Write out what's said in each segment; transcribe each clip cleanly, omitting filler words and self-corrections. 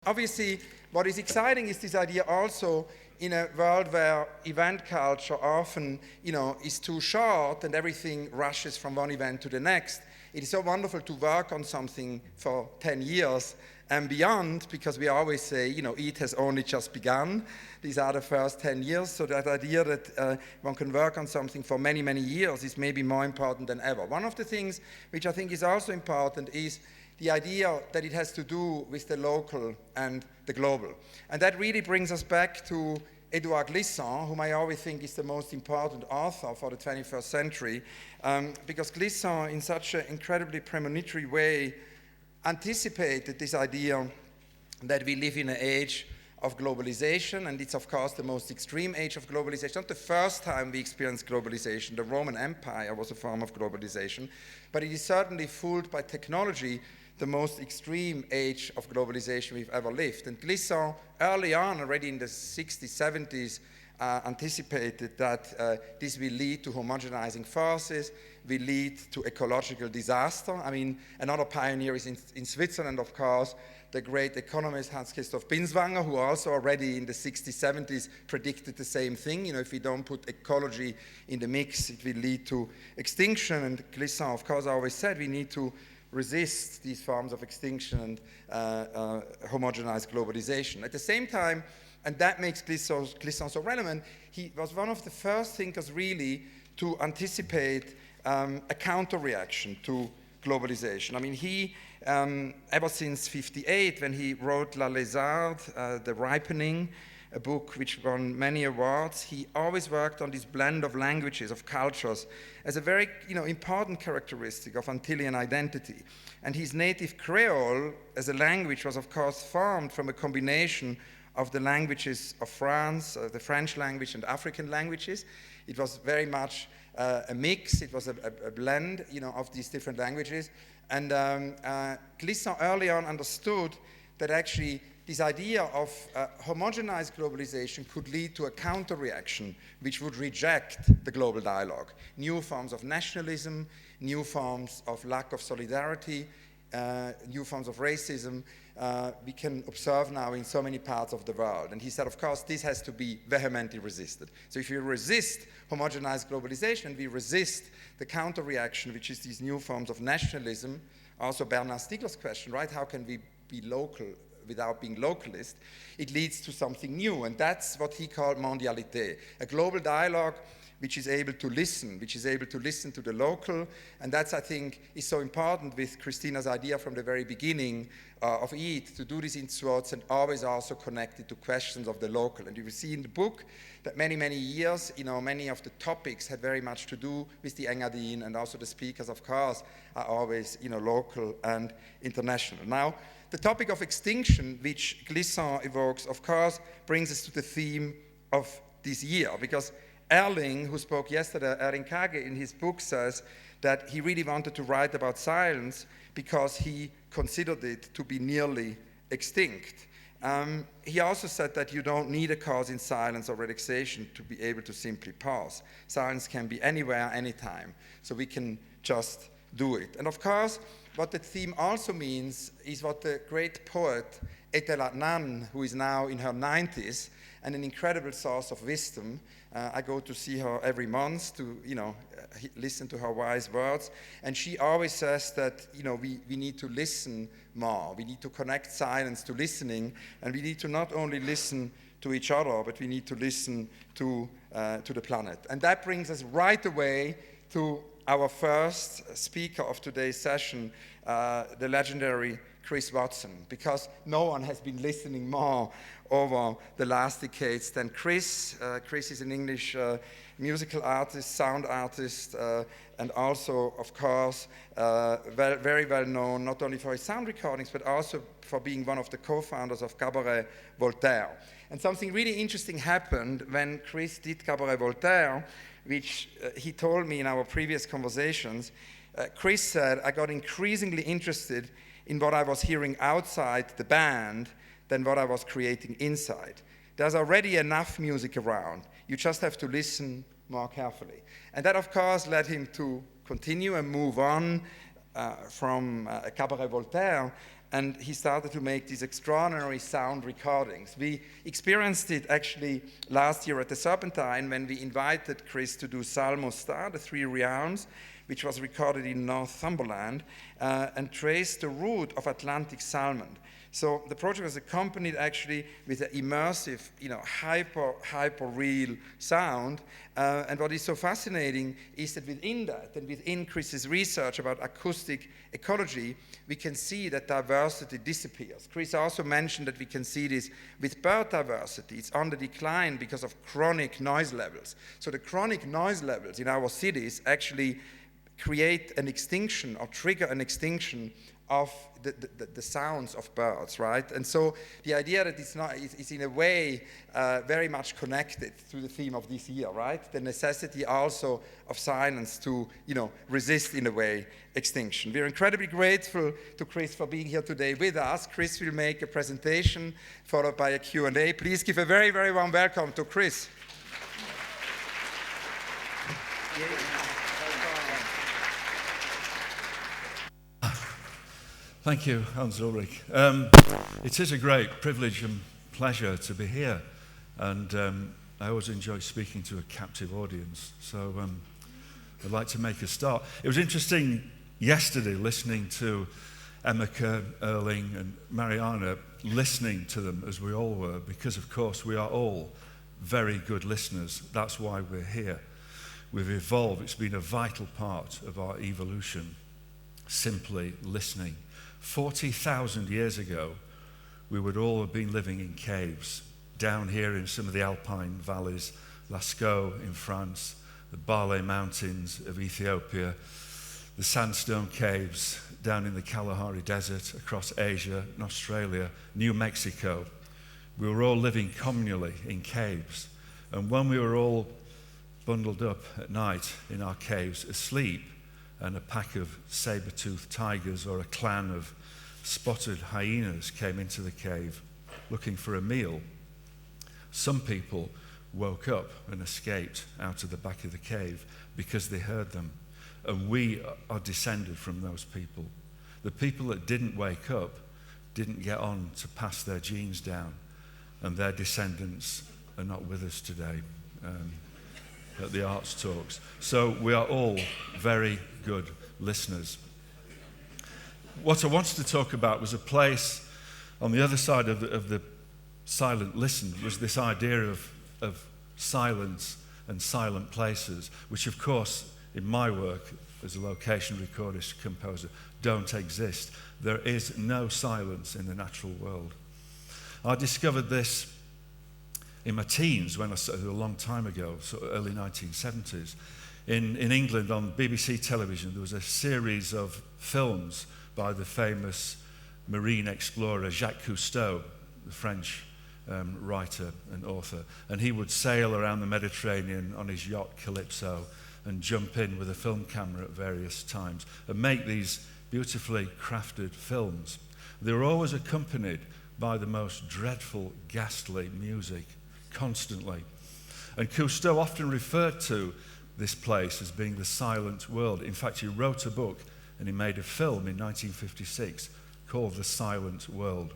obviously, what is exciting is this idea also in a world where event culture often, is too short and everything rushes from one event to the next. It is so wonderful to work on something for 10 years and beyond, because we always say, E.A.T has only just begun. These are the first 10 years, so that idea that one can work on something for many, many years is maybe more important than ever. One of the things which I think is also important is the idea that it has to do with the local and the global. And that really brings us back to Edouard Glissant, whom I always think is the most important author for the 21st century, because Glissant, in such an incredibly premonitory way, anticipated this idea that we live in an age of globalization, and it's of course the most extreme age of globalization. Not the first time we experienced globalization. The Roman Empire was a form of globalization, but it is certainly fooled by technology, the most extreme age of globalization we've ever lived. And Glissant, early on, already in the 60s, 70s, anticipated that this will lead to homogenizing forces, will lead to ecological disaster. I mean, another pioneer is in Switzerland, of course, the great economist Hans-Christoph Binswanger, who also already in the 60s, 70s predicted the same thing. If we don't put ecology in the mix, it will lead to extinction. And Glissant, of course, always said we need to resist these forms of extinction and homogenize globalization. At the same time, and that makes Glissant so relevant, he was one of the first thinkers really to anticipate a counter-reaction to globalization. I mean, he, ever since 58, when he wrote La Lézarde, The Ripening, a book which won many awards, he always worked on this blend of languages, of cultures, as a very important characteristic of Antillean identity. And his native Creole as a language was, of course, formed from a combination of the languages of France, the French language and African languages. It was very much a mix, it was a blend of these different languages. And Glissant early on understood that actually this idea of homogenized globalization could lead to a counter-reaction which would reject the global dialogue. New forms of nationalism, new forms of lack of solidarity, new forms of racism, we can observe now in so many parts of the world. And he said, of course, this has to be vehemently resisted. So if we resist homogenized globalization, we resist the counter-reaction, which is these new forms of nationalism. Also Bernard Stiegler's question, right? How can we be local without being localist? It leads to something new, and that's what he called mondialité, a global dialogue which is able to listen to the local. And that's, I think, is so important with Christina's idea from the very beginning of E.A.T to do this in swords and always also connected to questions of the local. And you will see in the book that many, many years, many of the topics had very much to do with the Engadine, and also the speakers, of course, are always, local and international. Now, the topic of extinction, which Glissant evokes, of course, brings us to the theme of this year, because Erling, who spoke yesterday, Erling Kage, in his book says that he really wanted to write about silence because he considered it to be nearly extinct. He also said that you don't need a cause in silence or relaxation to be able to simply pause. Silence can be anywhere, anytime, so we can just do it. And of course, what the theme also means is what the great poet Etel Adnan, who is now in her 90s and an incredible source of wisdom. I go to see her every month to, listen to her wise words. And she always says that, we need to listen more. We need to connect silence to listening. And we need to not only listen to each other, but we need to listen to the planet. And that brings us right away to our first speaker of today's session, the legendary Chris Watson, because no one has been listening more over the last decades than Chris. Chris is an English musical artist, sound artist, and also, of course, very well known not only for his sound recordings, but also for being one of the co-founders of Cabaret Voltaire. And something really interesting happened when Chris did Cabaret Voltaire, which he told me in our previous conversations. Chris said, I got increasingly interested in what I was hearing outside the band than what I was creating inside. There's already enough music around. You just have to listen more carefully. And that, of course, led him to continue and move on from Cabaret Voltaire and he started to make these extraordinary sound recordings. We experienced it actually last year at the Serpentine when we invited Chris to do Salmosta, the Three Realms, which was recorded in Northumberland, and traced the route of Atlantic salmon. So the project was accompanied actually with an immersive, hyper real sound. And what is so fascinating is that within that, and within Chris's research about acoustic ecology, we can see that diversity disappears. Chris also mentioned that we can see this with bird diversity. It's on the decline because of chronic noise levels. So the chronic noise levels in our cities actually create an extinction or trigger an extinction of the sounds of birds, right? And so the idea that it's in a way very much connected to the theme of this year, right? The necessity also of silence to, resist in a way extinction. We're incredibly grateful to Chris for being here today with us. Chris will make a presentation followed by a Q&A. Please give a very, very warm welcome to Chris. Thank you, Hans Ulrich. It is a great privilege and pleasure to be here, and I always enjoy speaking to a captive audience, so I'd like to make a start. It was interesting yesterday listening to Emmeke, Erling and Mariana, listening to them as we all were, because of course we are all very good listeners. That's why we're here. We've evolved. It's been a vital part of our evolution, simply listening. 40,000 years ago, we would all have been living in caves, down here in some of the Alpine valleys, Lascaux in France, the Bale Mountains of Ethiopia, the sandstone caves down in the Kalahari Desert, across Asia and Australia, New Mexico. We were all living communally in caves. And when we were all bundled up at night in our caves, asleep, and a pack of saber-toothed tigers or a clan of spotted hyenas came into the cave looking for a meal, some people woke up and escaped out of the back of the cave because they heard them. And we are descended from those people. The people that didn't wake up didn't get on to pass their genes down, and their descendants are not with us today at the Arts Talks. So we are all very good listeners. What I wanted to talk about was a place on the other side of the silent listen, was this idea of silence and silent places, which of course in my work as a location recordist composer don't exist. There is no silence in the natural world. I discovered this in my teens, when I started a long time ago, sort of early 1970s. In England, on BBC television, there was a series of films by the famous marine explorer Jacques Cousteau, the French writer and author. And he would sail around the Mediterranean on his yacht Calypso and jump in with a film camera at various times and make these beautifully crafted films. They were always accompanied by the most dreadful, ghastly music, constantly. And Cousteau often referred to this place as being the silent world. In fact, he wrote a book and he made a film in 1956 called The Silent World.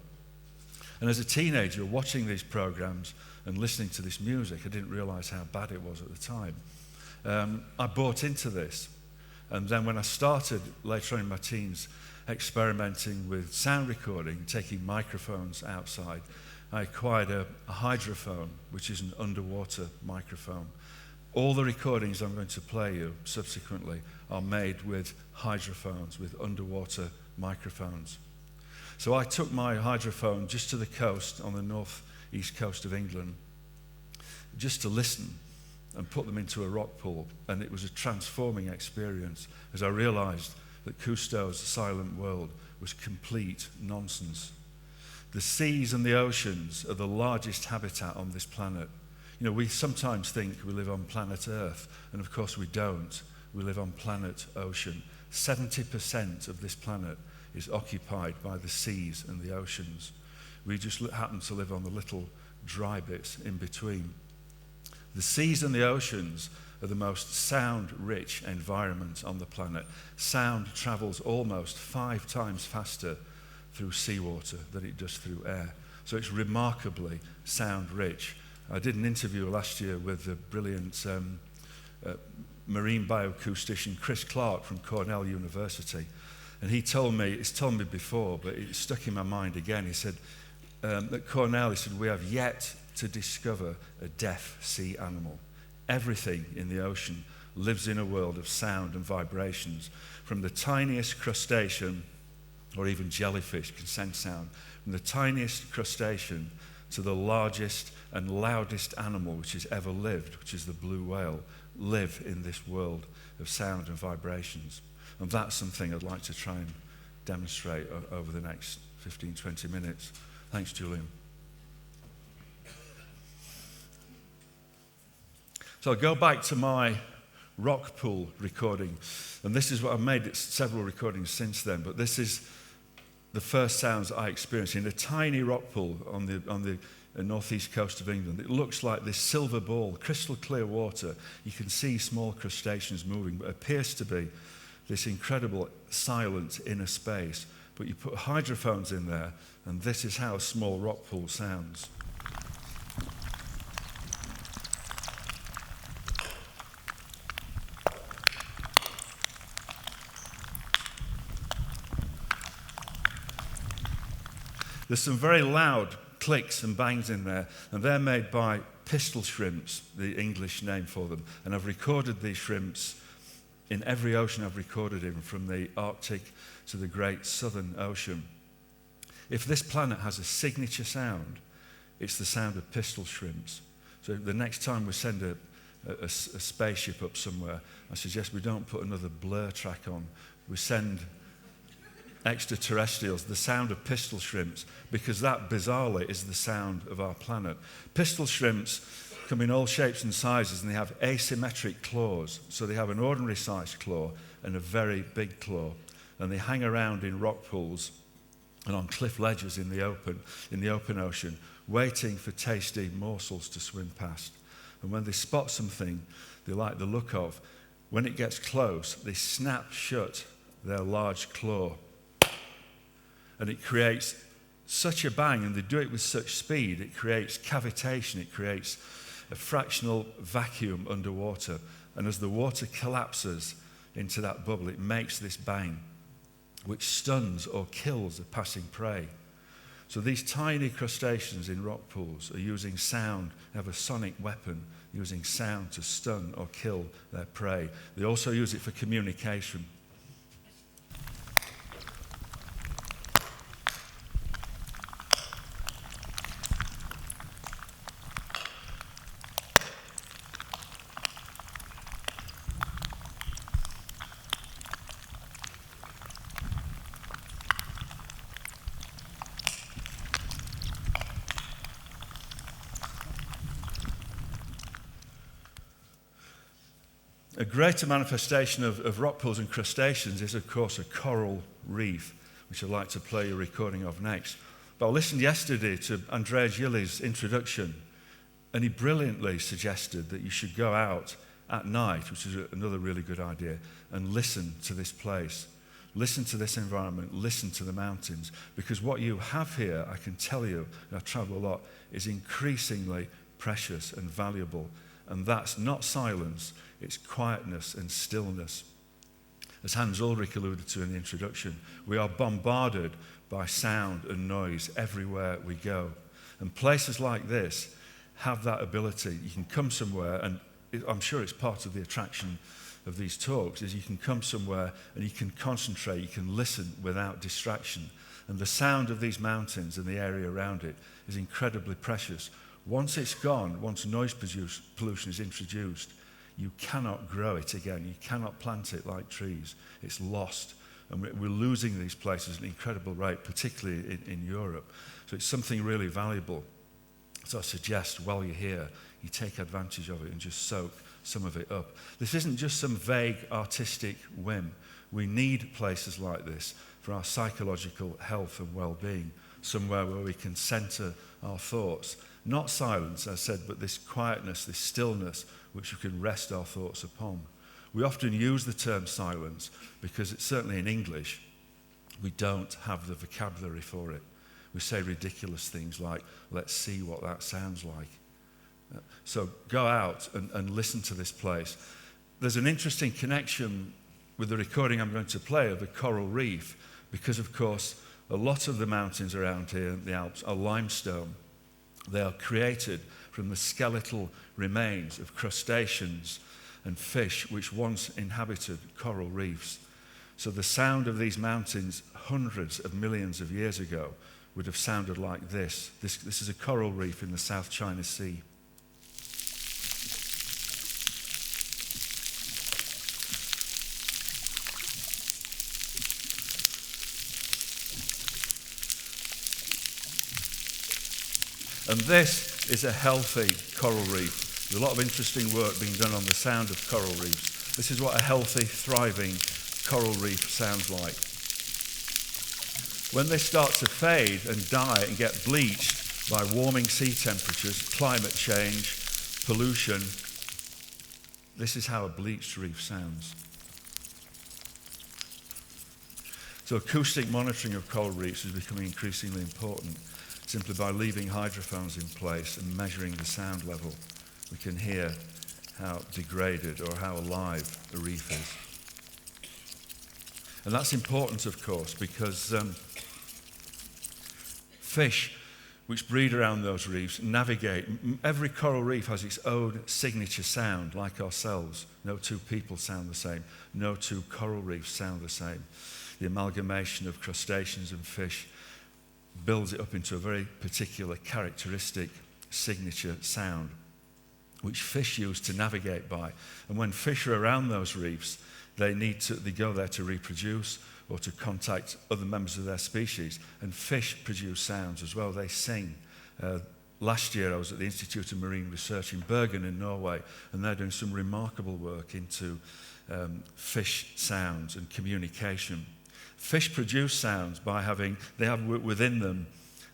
And as a teenager, watching these programs and listening to this music, I didn't realize how bad it was at the time. I bought into this. And then when I started later on in my teens experimenting with sound recording, taking microphones outside, I acquired a hydrophone, which is an underwater microphone. All the recordings I'm going to play you subsequently are made with hydrophones, with underwater microphones. So I took my hydrophone just to the coast, on the northeast coast of England, just to listen and put them into a rock pool. And it was a transforming experience as I realized that Cousteau's silent world was complete nonsense. The seas and the oceans are the largest habitat on this planet. You know, we sometimes think we live on planet Earth, and of course we don't. We live on planet Ocean. 70% of this planet is occupied by the seas and the oceans. We just happen to live on the little dry bits in between. The seas and the oceans are the most sound-rich environment on the planet. Sound travels almost 5 times faster through seawater than it does through air. So it's remarkably sound rich. I did an interview last year with the brilliant marine bioacoustician Chris Clark from Cornell University. And he's told me before, but it stuck in my mind again. He said, at Cornell, he said, we have yet to discover a deaf sea animal. Everything in the ocean lives in a world of sound and vibrations. From the tiniest crustacean, or even jellyfish can sense sound, from the tiniest crustacean to the largest and loudest animal which has ever lived, which is the blue whale, live in this world of sound and vibrations. And that's something I'd like to try and demonstrate over the next 15, 20 minutes. Thanks, Julian. So I'll go back to my rock pool recording. And this is what I've made several recordings since then, but this is the first sounds I experienced in a tiny rock pool on the northeast coast of England. It looks like this silver ball, crystal clear water. You can see small crustaceans moving, but it appears to be this incredible silent inner space. But you put hydrophones in there, and this is how a small rock pool sounds. There's some very loud clicks and bangs in there, and they're made by pistol shrimps, the English name for them. And I've recorded these shrimps in every ocean I've recorded in, from the Arctic to the Great Southern Ocean. If this planet has a signature sound, it's the sound of pistol shrimps. So the next time we send a spaceship up somewhere, I suggest we don't put another Blur track on. We send extraterrestrials the sound of pistol shrimps, because that bizarrely is the sound of our planet. Pistol shrimps come in all shapes and sizes, and they have asymmetric claws. So they have an ordinary sized claw and a very big claw, and they hang around in rock pools and on cliff ledges in the open ocean, waiting for tasty morsels to swim past. And when they spot something they like the look of, when it gets close, they snap shut their large claw. And it creates such a bang, and they do it with such speed, it creates cavitation, it creates a fractional vacuum underwater. And as the water collapses into that bubble, it makes this bang, which stuns or kills a passing prey. So these tiny crustaceans in rock pools are using sound, they have a sonic weapon, using sound to stun or kill their prey. They also use it for communication. A greater manifestation of rock pools and crustaceans is, of course, a coral reef, which I'd like to play a recording of next. But I listened yesterday to Andrea Gilli's introduction, and he brilliantly suggested that you should go out at night, which is another really good idea, and listen to this place. Listen to this environment, listen to the mountains, because what you have here, I can tell you, and I've traveled a lot, is increasingly precious and valuable. And that's not silence, it's quietness and stillness. As Hans Ulrich alluded to in the introduction, we are bombarded by sound and noise everywhere we go. And places like this have that ability. You can come somewhere, and I'm sure it's part of the attraction of these talks, is you can come somewhere and you can concentrate, you can listen without distraction. And the sound of these mountains and the area around it is incredibly precious. Once it's gone, once noise pollution is introduced, you cannot grow it again. You cannot plant it like trees. It's lost. And we're losing these places at an incredible rate, particularly in Europe. So it's something really valuable. So I suggest while you're here, you take advantage of it and just soak some of it up. This isn't just some vague artistic whim. We need places like this for our psychological health and well-being, somewhere where we can center our thoughts. Not silence, as I said, but this quietness, this stillness, which we can rest our thoughts upon. We often use the term silence because it's certainly in English, we don't have the vocabulary for it. We say ridiculous things like, let's see what that sounds like. So go out and listen to this place. There's an interesting connection with the recording I'm going to play of the coral reef, because of course a lot of the mountains around here in the Alps are limestone. They are created from the skeletal remains of crustaceans and fish which once inhabited coral reefs. So the sound of these mountains hundreds of millions of years ago would have sounded like this. This is a coral reef in the South China Sea. And this is a healthy coral reef. There's a lot of interesting work being done on the sound of coral reefs. This is what a healthy, thriving coral reef sounds like. When they start to fade and die and get bleached by warming sea temperatures, climate change, pollution, this is how a bleached reef sounds. So acoustic monitoring of coral reefs is becoming increasingly important. Simply by leaving hydrophones in place and measuring the sound level, we can hear how degraded or how alive a reef is. And that's important, of course, because fish which breed around those reefs navigate. Every coral reef has its own signature sound, like ourselves. No two people sound the same. No two coral reefs sound the same. The amalgamation of crustaceans and fish builds it up into a very particular characteristic signature sound, which fish use to navigate by. And when fish are around those reefs, they go there to reproduce or to contact other members of their species. And fish produce sounds as well. They sing. Last year I was at the Institute of Marine Research in Bergen in Norway, and they're doing some remarkable work into fish sounds and communication. Fish produce sounds by they have within them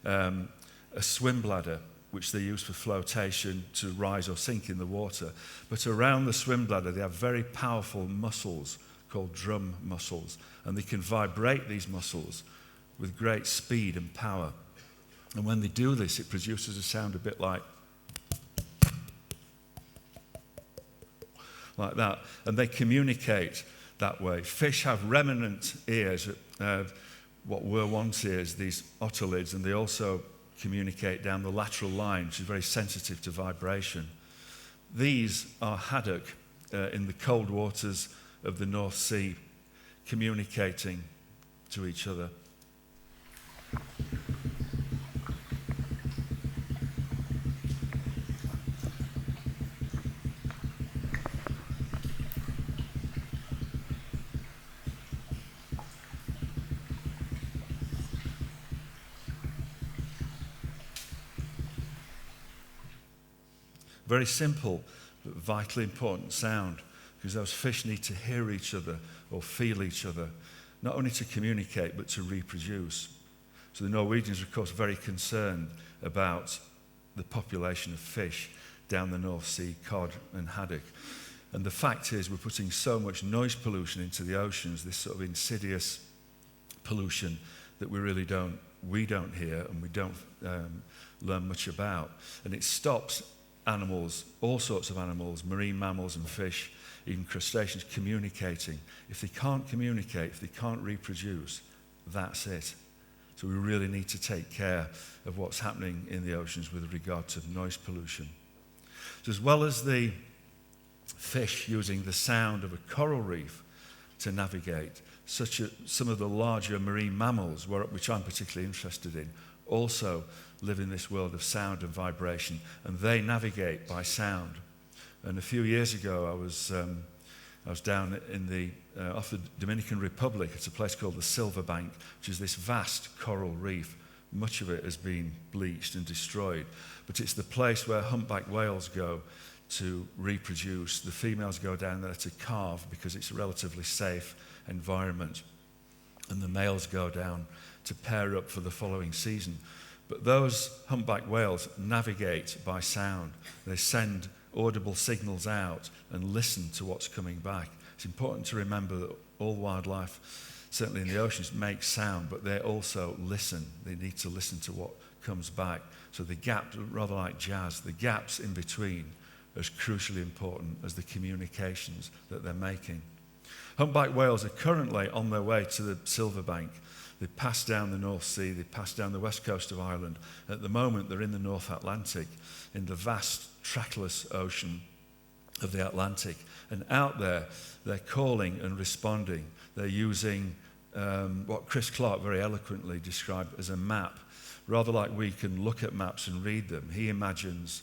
a swim bladder, which they use for flotation to rise or sink in the water. But around the swim bladder, they have very powerful muscles called drum muscles, and they can vibrate these muscles with great speed and power. And when they do this, it produces a sound a bit like that, and they communicate that way. Fish have remnant ears, what were once ears, these otoliths, and they also communicate down the lateral line, which is very sensitive to vibration. These are haddock in the cold waters of the North Sea, communicating to each other. Very simple, but vitally important sound, because those fish need to hear each other or feel each other, not only to communicate, but to reproduce. So the Norwegians are, of course, very concerned about the population of fish down the North Sea, cod and haddock. And the fact is, we're putting so much noise pollution into the oceans, this sort of insidious pollution that we don't hear and we don't learn much about. And it stops animals, all sorts of animals, marine mammals and fish, even crustaceans, communicating. If they can't communicate, if they can't reproduce, that's it. So we really need to take care of what's happening in the oceans with regard to noise pollution. So as well as the fish using the sound of a coral reef to navigate, some of the larger marine mammals, which I'm particularly interested in, also live in this world of sound and vibration, and they navigate by sound. And a few years ago, I was down in off the Dominican Republic. It's a place called the Silver Bank, which is this vast coral reef. Much of it has been bleached and destroyed, but it's the place where humpback whales go to reproduce. The females go down there to calve because it's a relatively safe environment, and the males go down to pair up for the following season. But those humpback whales navigate by sound. They send audible signals out and listen to what's coming back. It's important to remember that all wildlife certainly in the oceans, make sound, but they also listen. They need to listen to what comes back. So the gaps, rather like jazz, the gaps in between are as crucially important as the communications that they're making. Humpback whales are currently on their way to the Silverbank. They pass down the North Sea, they pass down the west coast of Ireland. At the moment, they're in the North Atlantic, in the vast, trackless ocean of the Atlantic. And out there, they're calling and responding. They're using what Chris Clark very eloquently described as a map. Rather like we can look at maps and read them, he imagines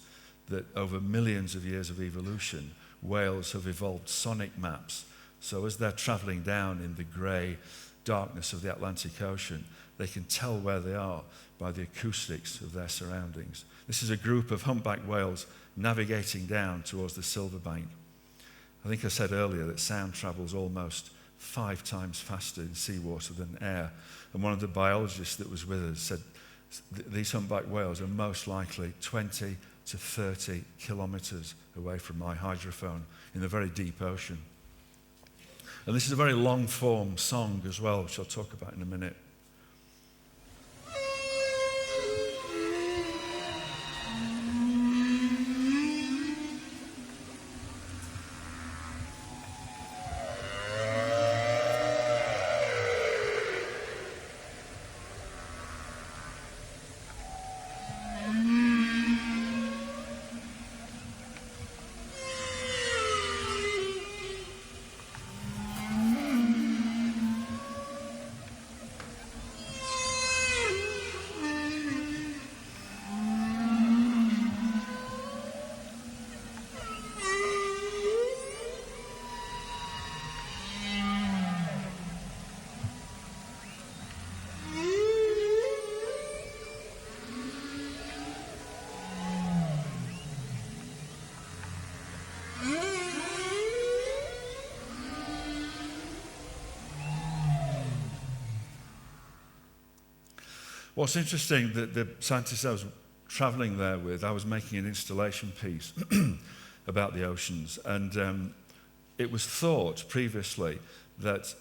that over millions of years of evolution, whales have evolved sonic maps. So as they're traveling down in the grey darkness of the Atlantic Ocean, they can tell where they are by the acoustics of their surroundings. This is a group of humpback whales navigating down towards the Silverbank. I think I said earlier that sound travels almost 5 times faster in seawater than air. And one of the biologists that was with us said these humpback whales are most likely 20 to 30 kilometres away from my hydrophone in the very deep ocean. And this is a very long-form song as well, which I'll talk about in a minute. What's interesting, the scientists I was traveling there with, I was making an installation piece about the oceans, and it was thought previously that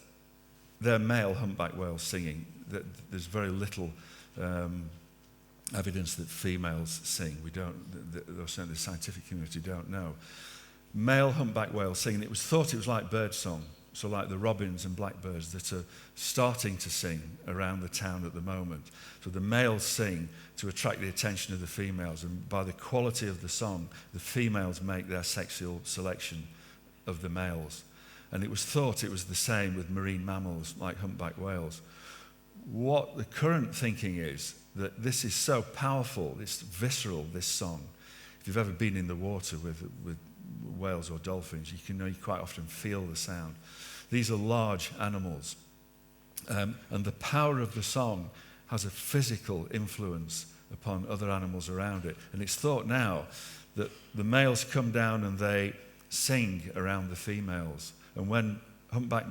they're male humpback whales singing, that there's very little evidence that females sing. We don't, certainly the scientific community don't know. Male humpback whales singing, it was thought it was like birdsong, so like the robins and blackbirds that are starting to sing around the town at the moment. So the males sing to attract the attention of the females, and by the quality of the song, the females make their sexual selection of the males. And it was thought it was the same with marine mammals like humpback whales. What the current thinking is that this is so powerful, it's visceral, this song. If you've ever been in the water with whales or dolphins, you quite often feel the sound. These are large animals, and the power of the song has a physical influence upon other animals around it. And it's thought now that the males come down and they sing around the females. And when humpback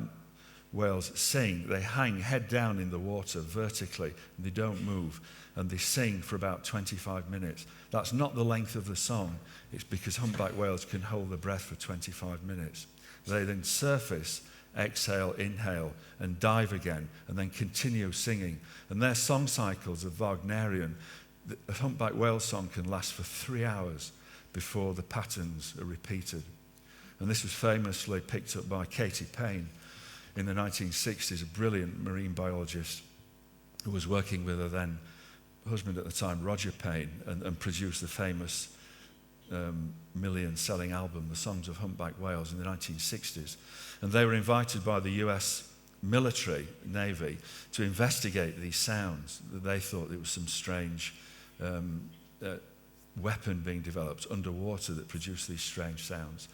whales sing, they hang head down in the water vertically, and they don't move, and they sing for about 25 minutes. That's not the length of the song. It's because humpback whales can hold their breath for 25 minutes. They then surface, exhale, inhale, and dive again, and then continue singing. And their song cycles are Wagnerian. A humpback whale song can last for 3 hours before the patterns are repeated. And this was famously picked up by Katie Payne in the 1960s, a brilliant marine biologist who was working with her then husband at the time, Roger Payne, and produced the famous million-selling album, The Songs of Humpback Whales, in the 1960s. And they were invited by the US military, Navy, to investigate these sounds. They thought there was some strange weapon being developed underwater that produced these strange sounds.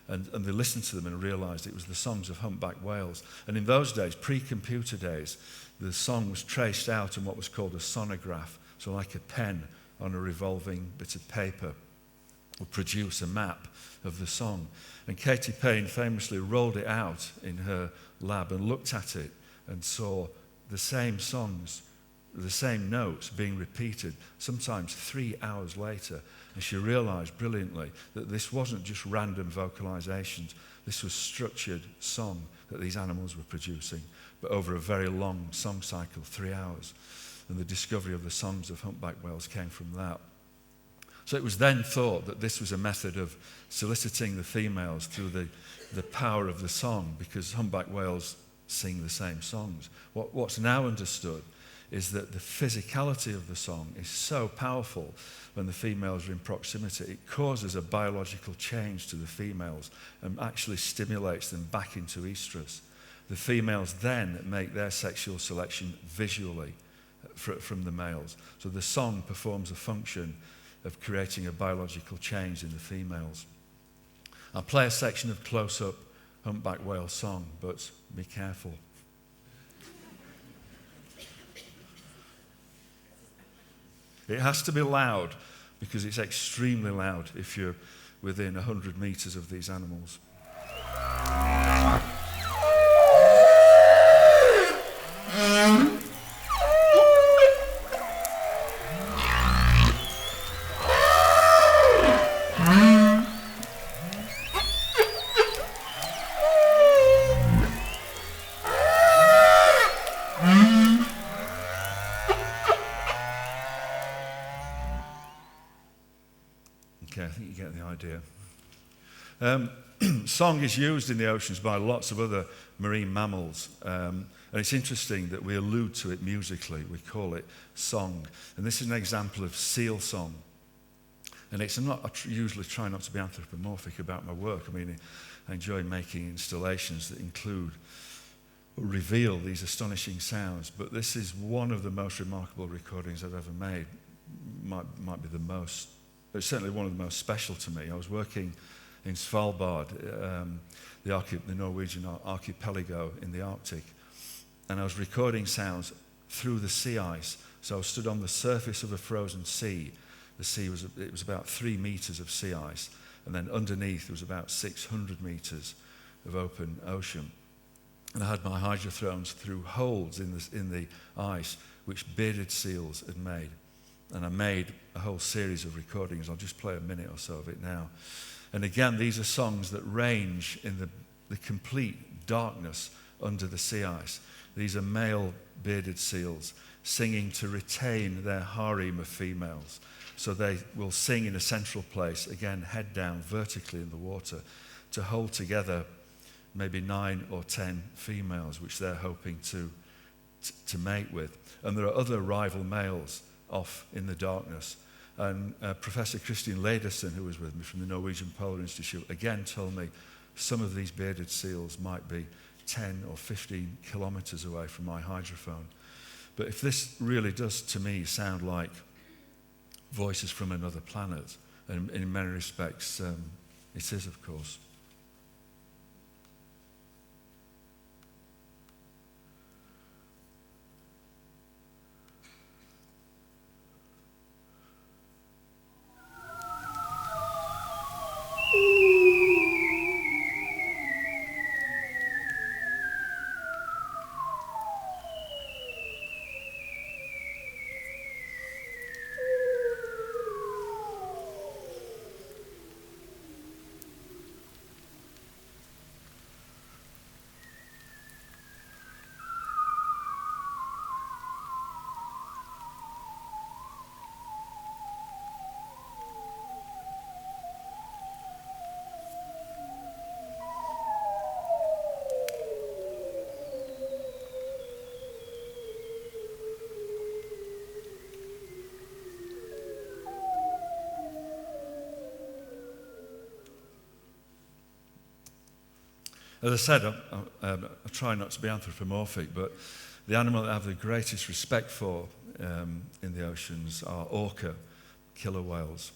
And they listened to them and realized it was the songs of humpback whales. And in those days, pre-computer days, the song was traced out on what was called a sonograph, so like a pen on a revolving bit of paper would produce a map of the song. And Katie Payne famously rolled it out in her lab and looked at it and saw the same songs the same notes being repeated, sometimes 3 hours later. And she realized brilliantly that this wasn't just random vocalizations, this was structured song that these animals were producing, but over a very long song cycle, 3 hours. And the discovery of the songs of humpback whales came from that. So it was then thought that this was a method of soliciting the females through the power of the song, because humpback whales sing the same songs. What's now understood is that the physicality of the song is so powerful when the females are in proximity, it causes a biological change to the females and actually stimulates them back into estrus. The females then make their sexual selection visually from the males. So the song performs a function of creating a biological change in the females. I'll play a section of close-up humpback whale song, but be careful. It has to be loud because it's extremely loud if you're within 100 meters of these animals. Okay, I think you get the idea. Song is used in the oceans by lots of other marine mammals. And it's interesting that we allude to it musically. We call it song. And this is an example of seal song. And I usually try not to be anthropomorphic about my work. I mean, I enjoy making installations that include or reveal these astonishing sounds. But this is one of the most remarkable recordings I've ever made. Might be the most. It's certainly one of the most special to me. I was working in Svalbard, the Norwegian archipelago in the Arctic, and I was recording sounds through the sea ice. So I was stood on the surface of a frozen sea. The sea was about 3 meters of sea ice, and then underneath there was about 600 meters of open ocean. And I had my hydrothrones through holes in the ice, which bearded seals had made. And I made a whole series of recordings. I'll just play a minute or so of it now. And again, these are songs that range in the complete darkness under the sea ice. These are male bearded seals singing to retain their harem of females. So they will sing in a central place, again, head down, vertically in the water, to hold together maybe 9 or 10 females, which they're hoping to mate with. And there are other rival males off in the darkness. And Professor Christian Ledersen, who was with me from the Norwegian Polar Institute, again told me some of these bearded seals might be 10 or 15 kilometers away from my hydrophone. But if this really does, to me, sound like voices from another planet, and in many respects, it is, of course. As I said, I try not to be anthropomorphic, but the animal that I have the greatest respect for in the oceans are orca killer whales,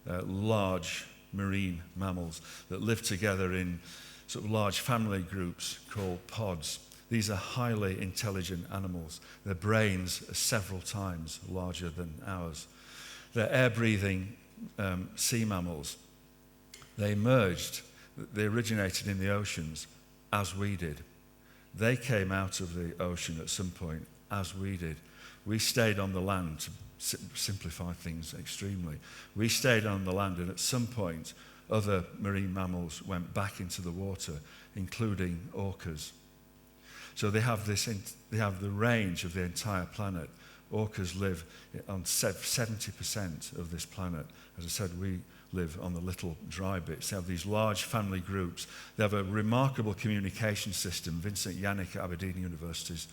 large marine mammals that live together in sort of large family groups called pods. These are highly intelligent animals. Their brains are several times larger than ours. They're air-breathing sea mammals. They originated in the oceans as we did. They came out of the ocean at some point as we did. we stayed on the land, to simplify things extremely. We stayed on the land, and at some point, other marine mammals went back into the water, including orcas. So they have the range of the entire planet. Orcas live on 70% of this planet. As I said, we live on the little dry bits. They have these large family groups. They have a remarkable communication system. Vincent Yannick at Aberdeen University's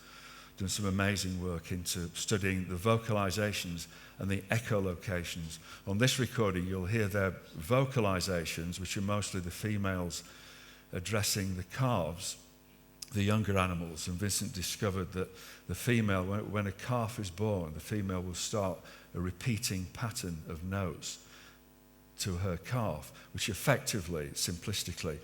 done some amazing work into studying the vocalizations and the echolocations. On this recording, you'll hear their vocalizations, which are mostly the females addressing the calves, the younger animals. And Vincent discovered that the female, when a calf is born, the female will start a repeating pattern of notes to her calf, which effectively, simplistically,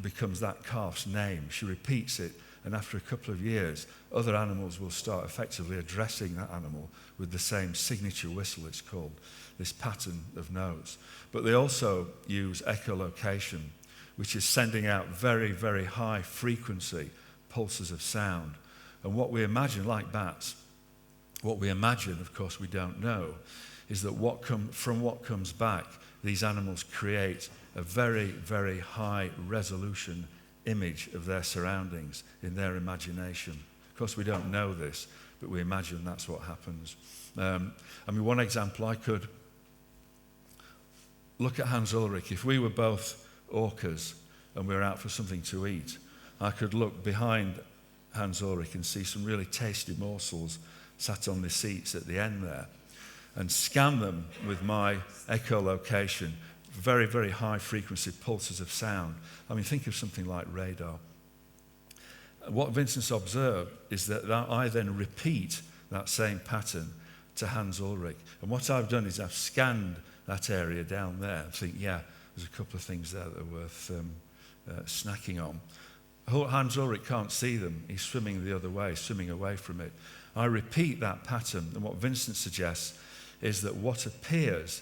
becomes that calf's name. She repeats it, and after a couple of years, other animals will start effectively addressing that animal with the same signature whistle, it's called, this pattern of notes. But they also use echolocation, which is sending out very, very high frequency pulses of sound. And what we imagine, like bats, what we imagine, of course we don't know, is that from what comes back, these animals create a very, very high resolution image of their surroundings in their imagination. Of course, we don't know this, but we imagine that's what happens. One example, I could look at Hans Ulrich. If we were both orcas and we were out for something to eat, I could look behind Hans Ulrich and see some really tasty morsels sat on the seats at the end there, and scan them with my echolocation, very, very high frequency pulses of sound. Think of something like radar. What Vincent's observed is that I then repeat that same pattern to Hans Ulrich. And what I've done is I've scanned that area down there and think, yeah, there's a couple of things there that are worth snacking on. Hans Ulrich can't see them. He's swimming the other way, swimming away from it. I repeat that pattern, and what Vincent suggests is that what appears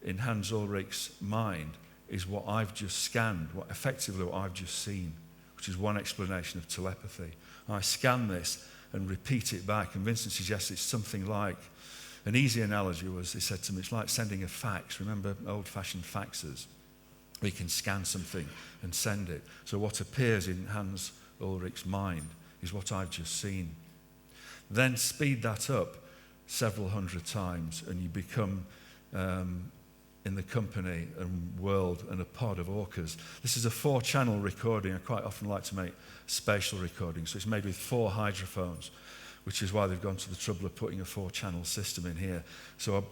in Hans Ulrich's mind is what I've just scanned, what I've just seen, which is one explanation of telepathy. I scan this and repeat it back, and Vincent suggests it's something like, an easy analogy was, he said to me, it's like sending a fax. Remember old-fashioned faxes? We can scan something and send it. So what appears in Hans Ulrich's mind is what I've just seen. Then speed that up several hundred times, and you become in the company and world and a pod of orcas. This is a 4-channel recording. I quite often like to make spatial recordings. So it's made with 4 hydrophones, which is why they've gone to the trouble of putting a 4-channel system in here. So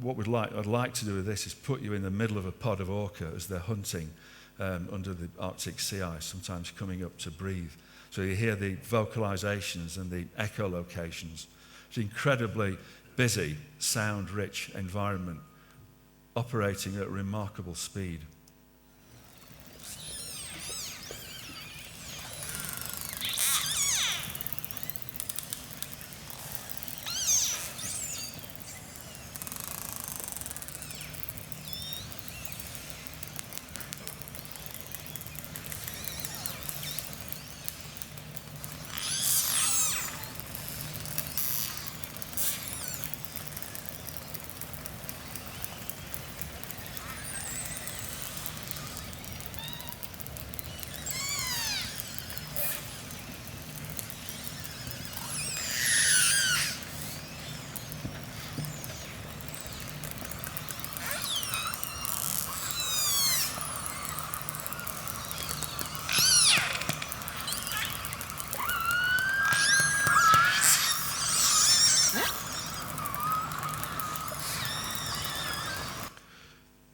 I'd like to do with this is put you in the middle of a pod of orca as they're hunting under the Arctic sea ice, sometimes coming up to breathe. So you hear the vocalizations and the echolocations. It's an incredibly busy, sound-rich environment, operating at remarkable speed.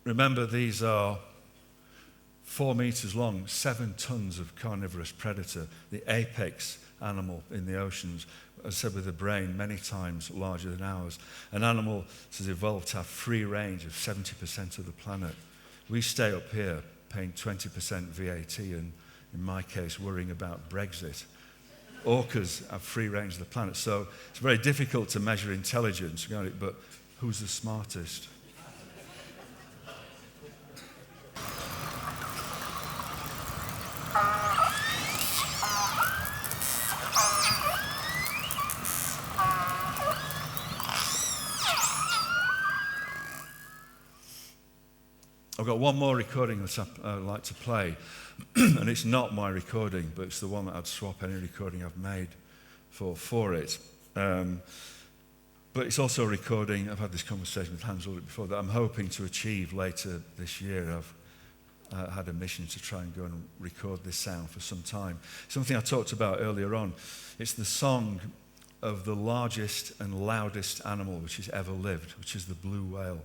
Remember, these are 4 meters long, 7 tons of carnivorous predator, the apex animal in the oceans, as I said, with a brain many times larger than ours. An animal has evolved to have free range of 70% of the planet. We stay up here paying 20% VAT and, in my case, worrying about Brexit. Orcas have free range of the planet, so it's very difficult to measure intelligence, but who's the smartest? I've got one more recording that I'd like to play, and it's not my recording, but it's the one that I'd swap any recording I've made for it. But it's also a recording, I've had this conversation with Hans Ulrich before, that I'm hoping to achieve later this year. I've had a mission to try and go and record this sound for some time. Something I talked about earlier on. It's the song of the largest and loudest animal which has ever lived, which is the blue whale.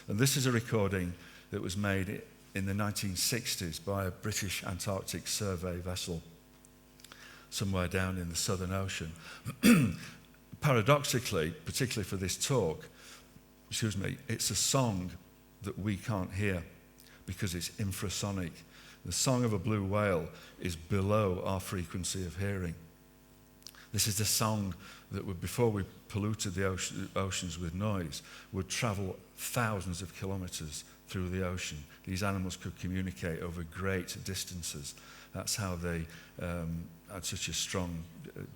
And this is a recording that was made in the 1960s by a British Antarctic survey vessel somewhere down in the Southern Ocean. Paradoxically, particularly for this talk, it's a song that we can't hear because it's infrasonic. The song of a blue whale is below our frequency of hearing. This is the song that would, before we polluted the oceans with noise, would travel thousands of kilometers through the ocean. These animals could communicate over great distances. That's how they had such a strong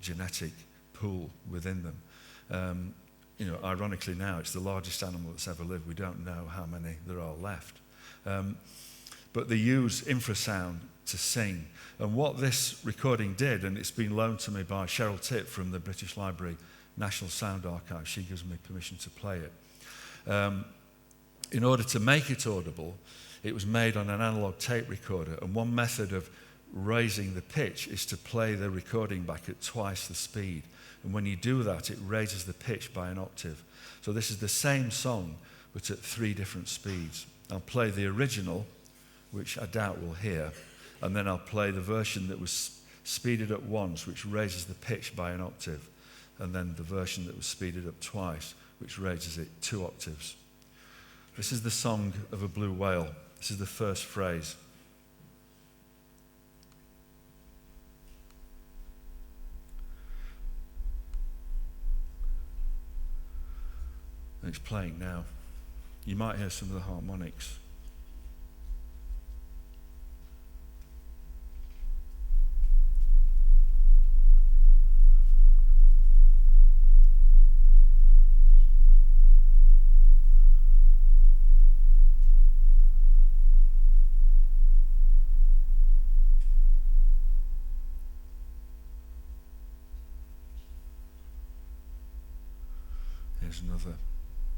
genetic pool within them. Ironically now, it's the largest animal that's ever lived. We don't know how many there are left. But they use infrasound to sing. And what this recording did, and it's been loaned to me by Cheryl Tipp from the British Library National Sound Archive, she gives me permission to play it. In order to make it audible, it was made on an analog tape recorder, and one method of raising the pitch is to play the recording back at twice the speed. And when you do that, it raises the pitch by an octave. So this is the same song, but at 3 different speeds. I'll play the original, which I doubt we'll hear, and then I'll play the version that was speeded up once, which raises the pitch by an octave, and then the version that was speeded up twice, which raises it 2 octaves. This is the song of a blue whale. This is the first phrase. And it's playing now. You might hear some of the harmonics. Here's another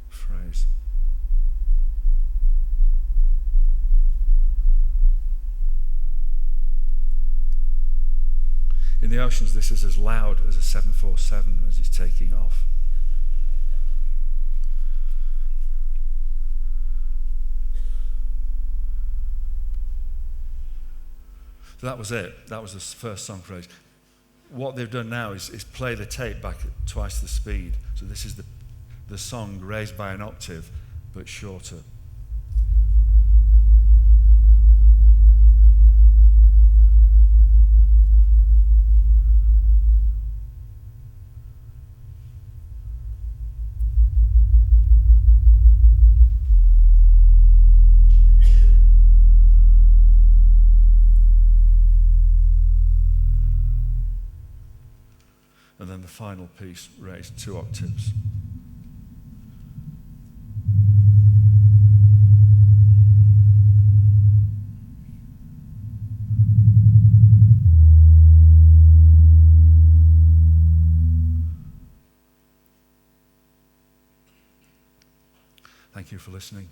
phrase. In the oceans, this is as loud as a 747 as it's taking off. So that was it. That was the first song phrase. What they've done now is play the tape back at twice the speed. So this is the song raised by an octave, but shorter. And then the final piece raised 2 octaves. Thank you for listening.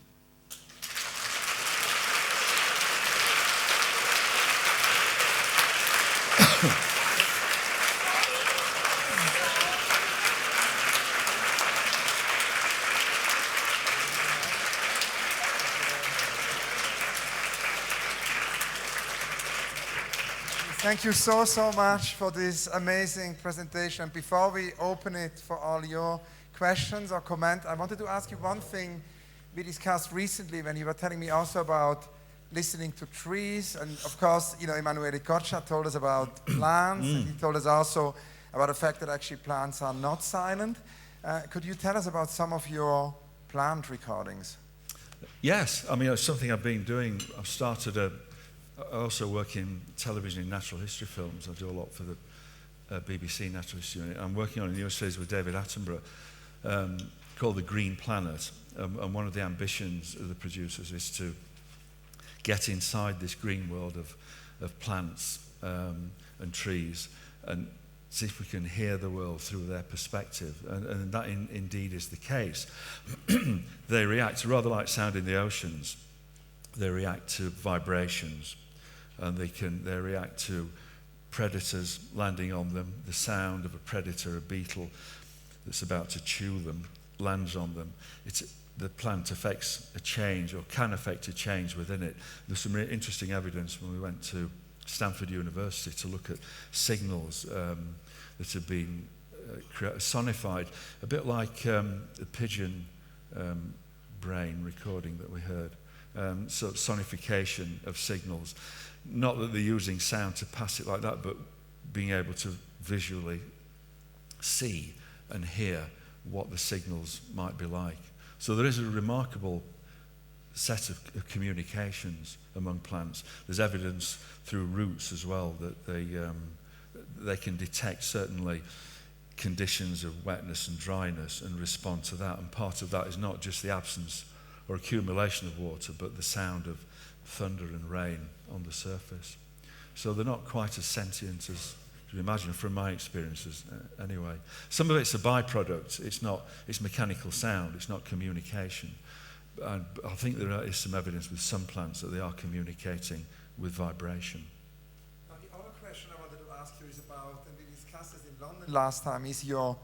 Thank you so much for this amazing presentation. Before we open it for all your questions or comments, I wanted to ask you one thing we discussed recently when you were telling me also about listening to trees. And of course, Emanuele Coccia told us about plants. And he told us also about the fact that actually plants are not silent. Could you tell us about some of your plant recordings? Yes, I mean, it's something I've been doing. I've started I also work in television in natural history films. I do a lot for the BBC Natural History Unit. I'm working on a new series with David Attenborough called The Green Planet. And one of the ambitions of the producers is to get inside this green world of plants and trees and see if we can hear the world through their perspective. And that indeed is the case. They react, rather like sound in the oceans, they react to vibrations, and they react to predators landing on them. The sound of a predator, a beetle that's about to chew them, lands on them. The plant affects a change, or can affect a change within it. There's some really interesting evidence when we went to Stanford University to look at signals that have been sonified, a bit like the pigeon brain recording that we heard. So sonification of signals. Not that they're using sound to pass it like that, but being able to visually see and hear what the signals might be like. So there is a remarkable set of communications among plants. There's evidence through roots as well that they can detect certainly conditions of wetness and dryness and respond to that. And part of that is not just the absence or accumulation of water, but the sound of thunder and rain on the surface. So they're not quite as sentient as you imagine from my experiences anyway. Some of it's a byproduct. It's mechanical sound. It's not communication. And I think there is some evidence with some plants that they are communicating with vibration. Now, the other question I wanted to ask you is about, and we discussed this in London last time, is your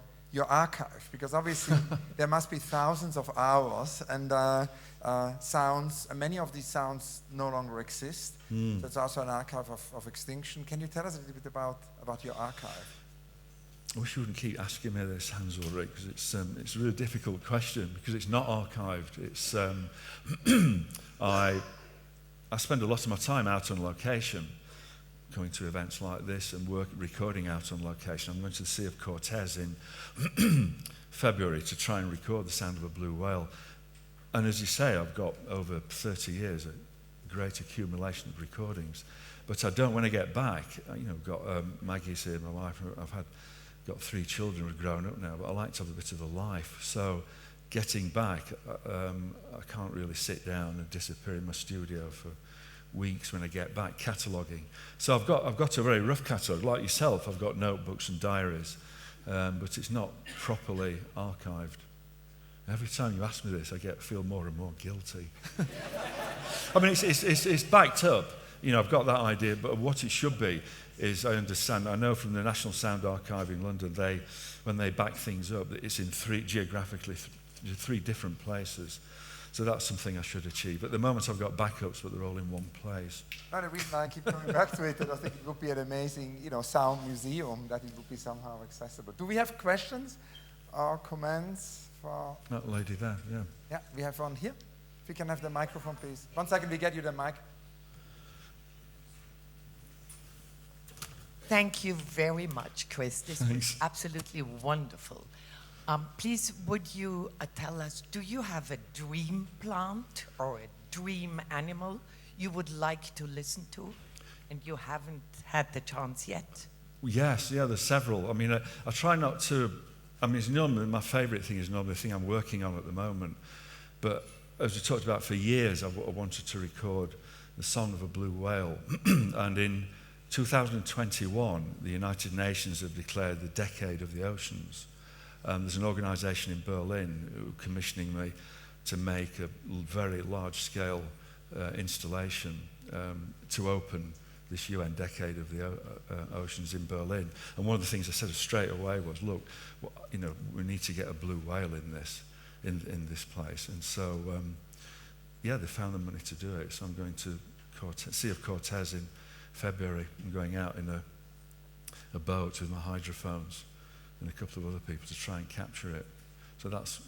archive, because obviously there must be thousands of hours and sounds, and many of these sounds no longer exist. So it's also an archive of extinction. Can you tell us a little bit about your archive? I wish you wouldn't keep asking me this, Hans Ulrich, because it's a really difficult question, because it's not archived. It's I spend a lot of my time out on location, coming to events like this and recording out on location. I'm going to the Sea of Cortez in February to try and record the sound of a blue whale. And as you say, I've got over 30 years a great accumulation of recordings. But I don't, when I get back, I've got Maggie's here, my wife, I've got 3 children who've grown up now, but I like to have a bit of a life. So getting back, I can't really sit down and disappear in my studio for weeks when I get back, cataloguing. So I've got a very rough catalogue. Like yourself, I've got notebooks and diaries, but it's not properly archived. Every time you ask me this, I feel more and more guilty. I mean, it's backed up. I've got that idea, but what it should be is, I know from the National Sound Archive in London, when they back things up, it's in 3 different places. So that's something I should achieve. At the moment, I've got backups, but they're all in one place. No, the reason I keep coming back to it, that I think it would be an amazing, sound museum, that it would be somehow accessible. Do we have questions or comments for? That lady there, yeah. Yeah, we have one here. If we can have the microphone, please. 1 second, we get you the mic. Thank you very much, Chris. This was absolutely wonderful. Please, would you tell us, do you have a dream plant or a dream animal you would like to listen to and you haven't had the chance yet? Yes, there's several. I mean, I try not to, it's normally, my favourite thing is normally the thing I'm working on at the moment. But as we talked about for years, I wanted to record the song of a blue whale. And in 2021, the United Nations have declared the Decade of the Oceans. There's an organisation in Berlin who are commissioning me to make a very large-scale installation to open this UN Decade of the Oceans in Berlin. And one of the things I said straight away was, look, we need to get a blue whale in this place. And so, they found the money to do it. So I'm going to Sea of Cortez in February. I'm going out in a boat with my hydrophones and a couple of other people to try and capture it. So that's,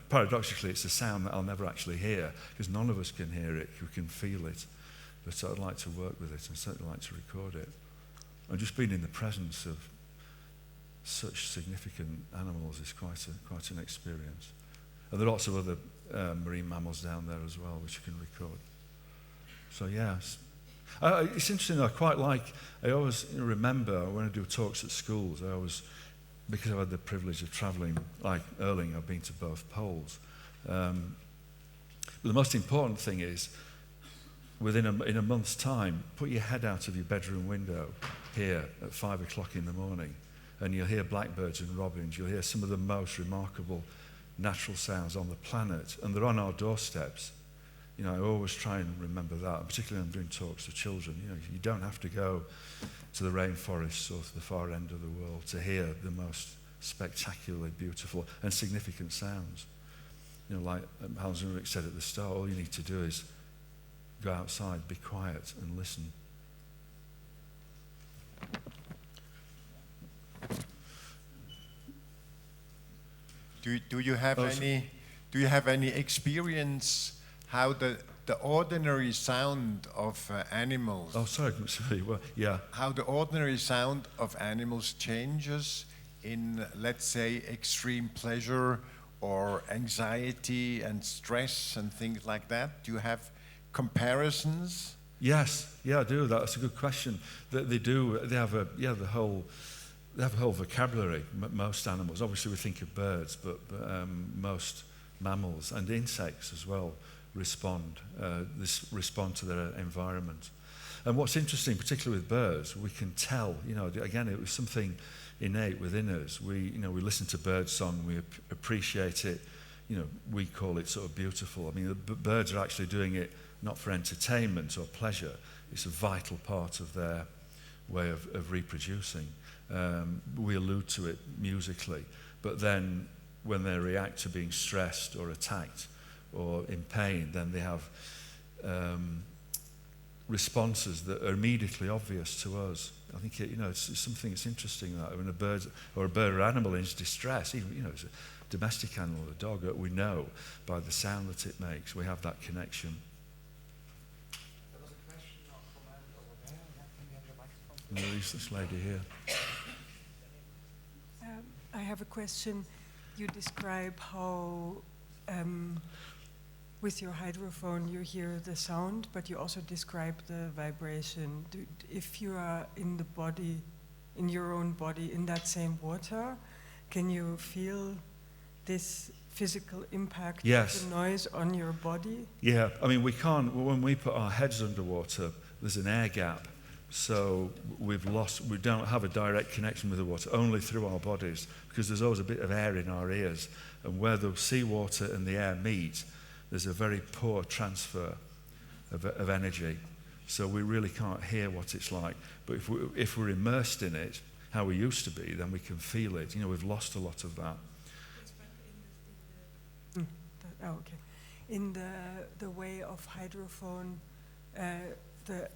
paradoxically, it's a sound that I'll never actually hear, because none of us can hear it, we can feel it. But I'd like to work with it and certainly like to record it. And just being in the presence of such significant animals is quite an experience. And there are lots of other marine mammals down there as well, which you can record. So yes. It's interesting, I always remember when I do talks at schools, because I've had the privilege of travelling, like Erling, I've been to both poles. But the most important thing is, in a month's time, put your head out of your bedroom window here at 5 o'clock in the morning, and you'll hear blackbirds and robins. You'll hear some of the most remarkable natural sounds on the planet, and they're on our doorsteps. You know, I always try and remember that, particularly when I'm doing talks to children. You know, you don't have to go to the rainforests or to the far end of the world to hear the most spectacularly beautiful and significant sounds. You know, like Hans Ulrich said at the start, all you need to do is go outside, be quiet, and listen. Do you have any experience how the ordinary sound of animals? Oh, sorry. Well, yeah. How the ordinary sound of animals changes in, let's say, extreme pleasure or anxiety and stress and things like that? Do you have comparisons? Yes, yeah, I do. That's a good question. They do. They have the whole vocabulary. Most animals. Obviously, we think of birds, but most mammals and insects as well respond to their environment. And what's interesting, particularly with birds, we can tell. You know, again, it was something innate within us. We listen to bird song, we appreciate it. You know, we call it sort of beautiful. I mean, the birds are actually doing it not for entertainment or pleasure. It's a vital part of their way of reproducing. We allude to it musically, but then when they react to being stressed or attacked or in pain, then they have responses that are immediately obvious to us. I think it's something that's interesting that when a bird or animal is distress, even it's a domestic animal, a dog, that we know by the sound that it makes. We have that connection. There was a question or comment over there. Can we have the microphone? There is this lady here. I have a question. You describe how with your hydrophone you hear the sound, but you also describe the vibration. If you are in the body, in your own body, in that same water, can you feel this physical impact Yes. of the noise on your body? Yeah, I mean, we can't, when we put our heads underwater, there's an air gap. So we don't have a direct connection with the water, only through our bodies, because there's always a bit of air in our ears. And where the seawater and the air meet, there's a very poor transfer of energy. So we really can't hear what it's like. But if we're immersed in it, how we used to be, then we can feel it. You know, we've lost a lot of that. Okay. In the way of hydrophone, the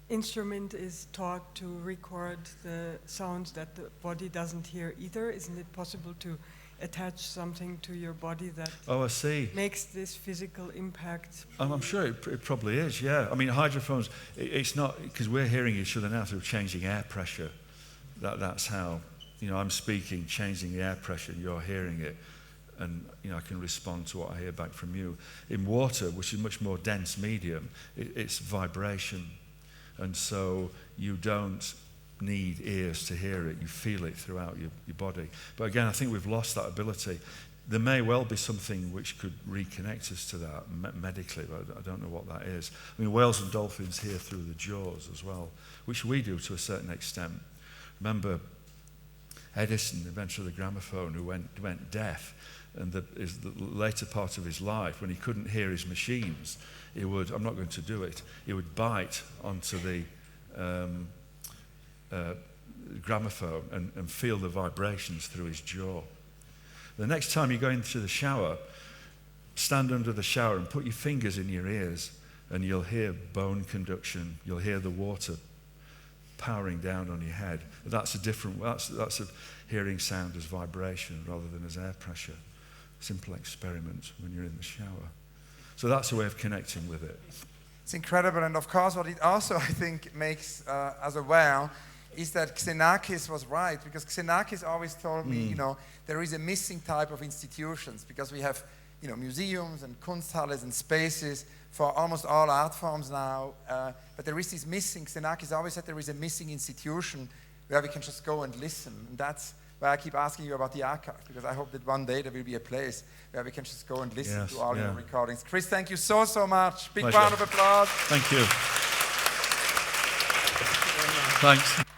instrument is taught to record the sounds that the body doesn't hear either. Isn't it possible to attach something to your body that I see. makes this physical impact? I'm sure it probably is, yeah. I mean, hydrophones, it's not, because we're hearing each other now through changing air pressure. That's how, I'm speaking, changing the air pressure, you're hearing it. And I can respond to what I hear back from you. In water, which is a much more dense medium, it's vibration. And so you don't need ears to hear it. You feel it throughout your body. But again, I think we've lost that ability. There may well be something which could reconnect us to that medically, but I don't know what that is. I mean, whales and dolphins hear through the jaws as well, which we do to a certain extent. Remember Edison, the inventor of the gramophone, who went deaf, and the later part of his life, when he couldn't hear his machines, he would, I'm not going to do it, he would bite onto the gramophone and feel the vibrations through his jaw. The next time you go into the shower, stand under the shower and put your fingers in your ears, and you'll hear bone conduction, you'll hear the water powering down on your head. That's a hearing sound as vibration rather than as air pressure. Simple experiment when you're in the shower. So that's a way of connecting with it. It's incredible, and of course what it also, I think, makes us aware is that Xenakis was right, because Xenakis always told me, there is a missing type of institutions, because we have, museums and Kunsthalles and spaces for almost all art forms now, but there is this missing, Xenakis always said there is a missing institution where we can just go and listen, and that's why I keep asking you about the archive, because I hope that one day there will be a place where we can just go and listen to all your recordings. Chris, thank you so, so much. Big round of applause. Thank you. Thanks.